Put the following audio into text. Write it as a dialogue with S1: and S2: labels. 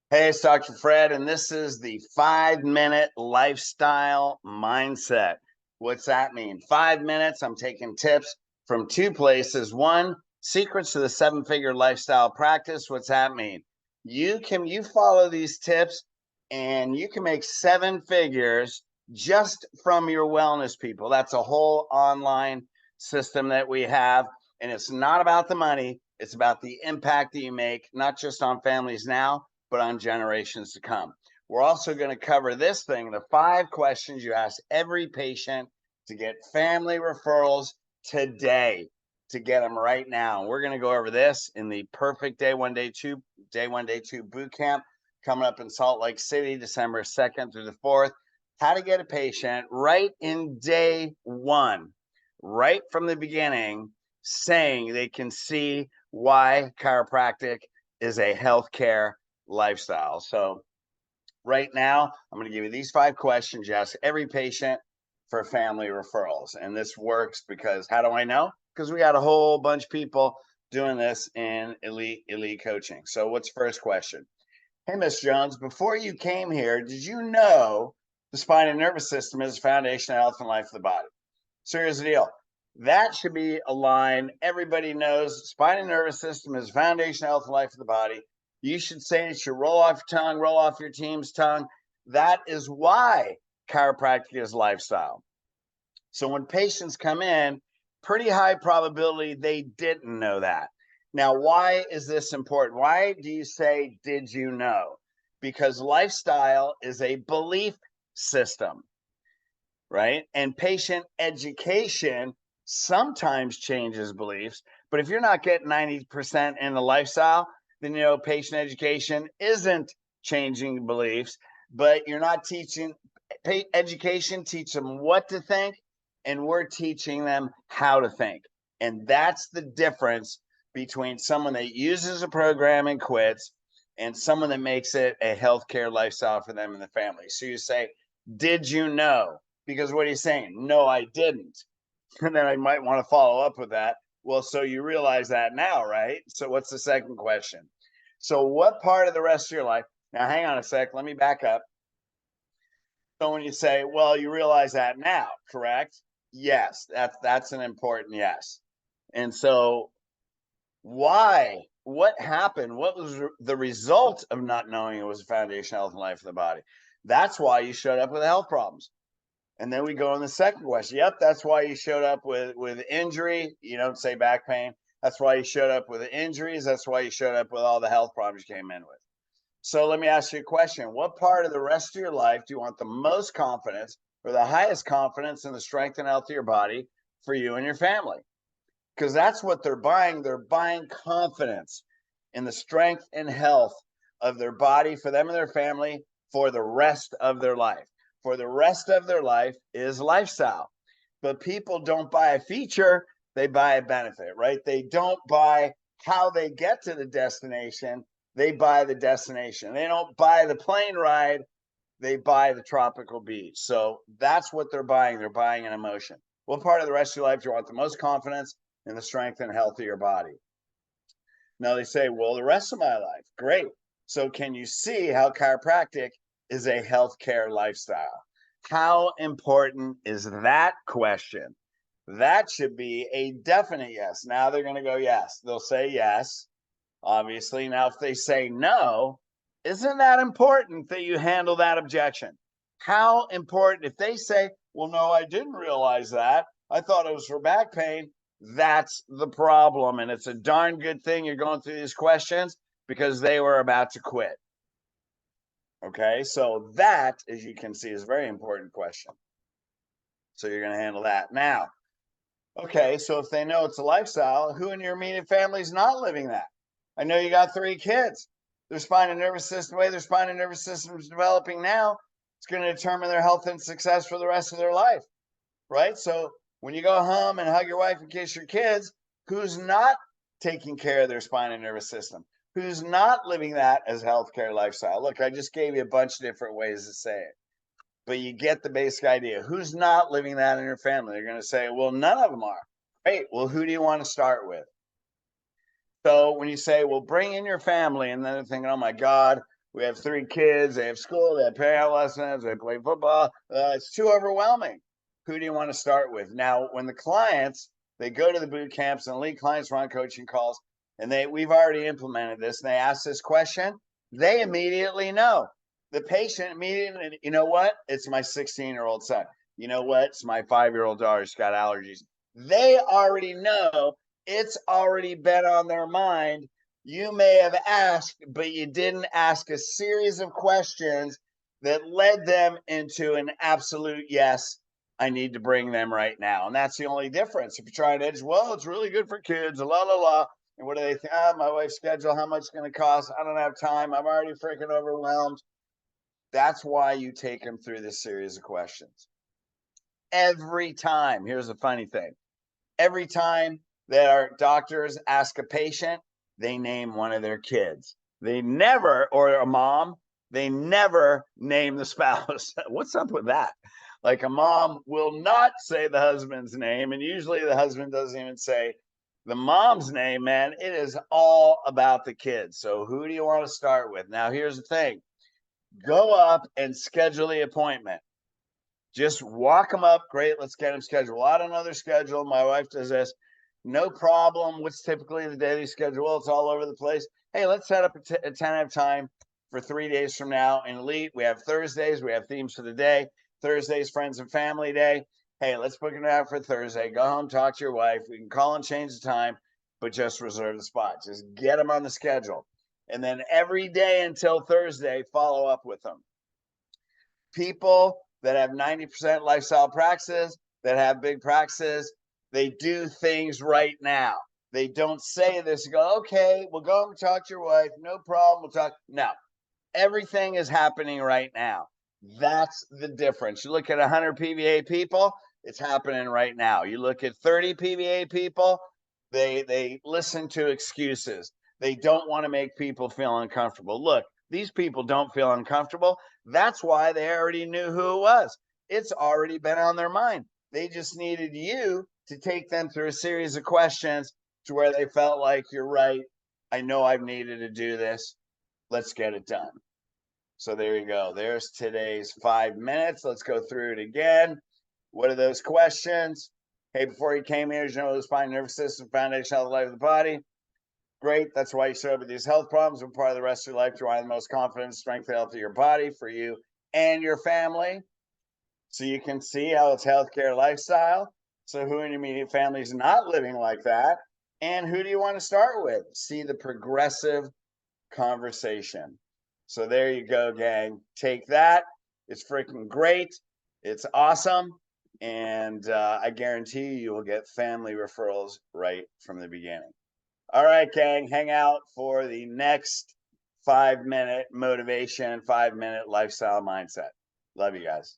S1: Hey, it's Dr. Fred, and this is the 5 minute lifestyle mindset. What's that mean? 5 minutes, I'm taking tips from two places. One, secrets to the seven-figure lifestyle practice. What's that mean? You follow these tips and you can make seven figures just from your wellness people. That's a whole online system that we have, and it's not about the money, it's about the impact that you make, not just on families now, but on generations to come. We're also going to cover this thing, the 5 questions you ask every patient to get family referrals today, to get them right now. We're going to go over this in the perfect day one, day two boot camp coming up in Salt Lake City, December 2nd through the 4th. How to get a patient right in day one, right from the beginning, saying they can see why chiropractic is a healthcare lifestyle. So right now, I'm going to give you these 5 questions you ask every patient for family referrals. And this works because how do I know? Because we got a whole bunch of people doing this in elite coaching. So what's first question? Hey, Miss Jones, before you came here, did you know the spine and nervous system is the foundation of health and life of the body? So here's the deal. That should be a line everybody knows. Spine and nervous system is the foundation of health and life of the body. You should say it should roll off your tongue, roll off your team's tongue. That is why chiropractic is lifestyle. So when patients come in, pretty high probability they didn't know that. Now, why is this important? Why do you say, did you know? Because lifestyle is a belief system, right? And patient education sometimes changes beliefs. But if you're not getting 90% in the lifestyle, then patient education isn't changing beliefs, but you're not teaching. Education teach them what to think, and we're teaching them how to think. And that's the difference between someone that uses a program and quits and someone that makes it a healthcare lifestyle for them and the family. So you say, did you know? Because what are you saying? No, I didn't. And then I might want to follow up with that. Well, so you realize that now, right? So what's the second question? So what part of the rest of your life? Now, hang on a sec. Let me back up. So when you say, well, you realize that now, correct? Yes, that's an important yes. And so why? What happened? What was the result of not knowing it was a foundation, health, and life of the body? That's why you showed up with health problems. And then we go on the second question. Yep, that's why you showed up with injury. You don't say back pain. That's why you showed up with injuries. That's why you showed up with all the health problems you came in with. So let me ask you a question. What part of the rest of your life do you want the most confidence or the highest confidence in the strength and health of your body for you and your family? Because that's what they're buying. They're buying confidence in the strength and health of their body for them and their family for the rest of their life. For the rest of their life is lifestyle. But people don't buy a feature, they buy a benefit, right? They don't buy how they get to the destination, they buy the destination. They don't buy the plane ride, they buy the tropical beach. So that's what they're buying. They're buying an emotion. What part of the rest of your life do you want the most confidence in the strength and health of your body? Now they say, well, the rest of my life. Great. So can you see how chiropractic is a healthcare lifestyle? How important is that question? That should be a definite yes. Now they're going to go yes. They'll say yes, obviously. Now, if they say no, isn't that important that you handle that objection? How important, if they say, well, no, I didn't realize that. I thought it was for back pain. That's the problem. And it's a darn good thing you're going through these questions because they were about to quit. Okay. So that, as you can see, is a very important question. So you're going to handle that. Now, okay. So if they know it's a lifestyle, who in your immediate family is not living that? I know you got 3 kids. Their spine and nervous system, the way their spine and nervous system is developing now, it's going to determine their health and success for the rest of their life. Right. So when you go home and hug your wife and kiss your kids, who's not taking care of their spine and nervous system? Who's not living that as healthcare lifestyle? Look, I just gave you a bunch of different ways to say it, but you get the basic idea. Who's not living that in your family? They're going to say, well, none of them are. Great. Well, who do you want to start with? So when you say, well, bring in your family, and then they're thinking, oh my God, We have 3 kids. They have school. They have parent lessons. They play football. It's too overwhelming. Who do you want to start with? Now, when the clients, they go to the boot camps and lead clients run coaching calls, and we've already implemented this, and they ask this question, they immediately know. The patient immediately, you know what? It's my 16-year-old son. You know what? It's my 5-year-old daughter. She's got allergies. They already know. It's already been on their mind. You may have asked, but you didn't ask a series of questions that led them into an absolute yes. I need to bring them right now. And that's the only difference. If you're trying to edge, well, it's really good for kids, la, la, la. And what do they think? My wife's schedule, how much it's going to cost? I don't have time. I'm already freaking overwhelmed. That's why you take them through this series of questions. Every time, here's the funny thing. Every time that our doctors ask a patient, they name one of their kids. They never, or a mom, they never name the spouse. What's up with that? Like a mom will not say the husband's name, and usually the husband doesn't even say the mom's name, man. It is all about the kids. So who do you want to start with? Now, here's the thing. Go up and schedule the appointment. Just walk them up. Great, let's get them scheduled. I don't know their schedule. My wife does this. No problem. What's typically the daily schedule? Well, it's all over the place. Hey, let's set up a tentative time for 3 days from now in Elite. We have Thursdays. We have themes for the day. Thursday's Friends and Family Day. Hey, let's book it out for Thursday. Go home, talk to your wife. We can call and change the time, but just reserve the spot. Just get them on the schedule. And then every day until Thursday, follow up with them. People that have 90% lifestyle practices, that have big practices, they do things right now. They don't say this, go, okay, we'll go and talk to your wife. No problem. We'll talk. No, everything is happening right now. That's the difference. You look at 100 PVA people, it's happening right now. You look at 30 PVA people, they listen to excuses. They don't want to make people feel uncomfortable. Look, these people don't feel uncomfortable. That's why they already knew who it was. It's already been on their mind. They just needed you to take them through a series of questions to where they felt like, you're right. I know I've needed to do this. Let's get it done. So there you go. There's today's 5 minutes. Let's go through it again. What are those questions? Hey, before you came here, did you know the spine, nervous system, foundation, health, life of the body? Great. That's why you show up with these health problems and part of the rest of your life to find the most confidence, strength, and health of your body for you and your family. So you can see how it's healthcare lifestyle. So who in your immediate family is not living like that? And who do you want to start with? See the progressive conversation. So there you go, gang. Take that. It's freaking great. It's awesome. And I guarantee you will get family referrals right from the beginning. All right, gang, hang out for the next 5-minute motivation, 5-minute lifestyle mindset. Love you guys.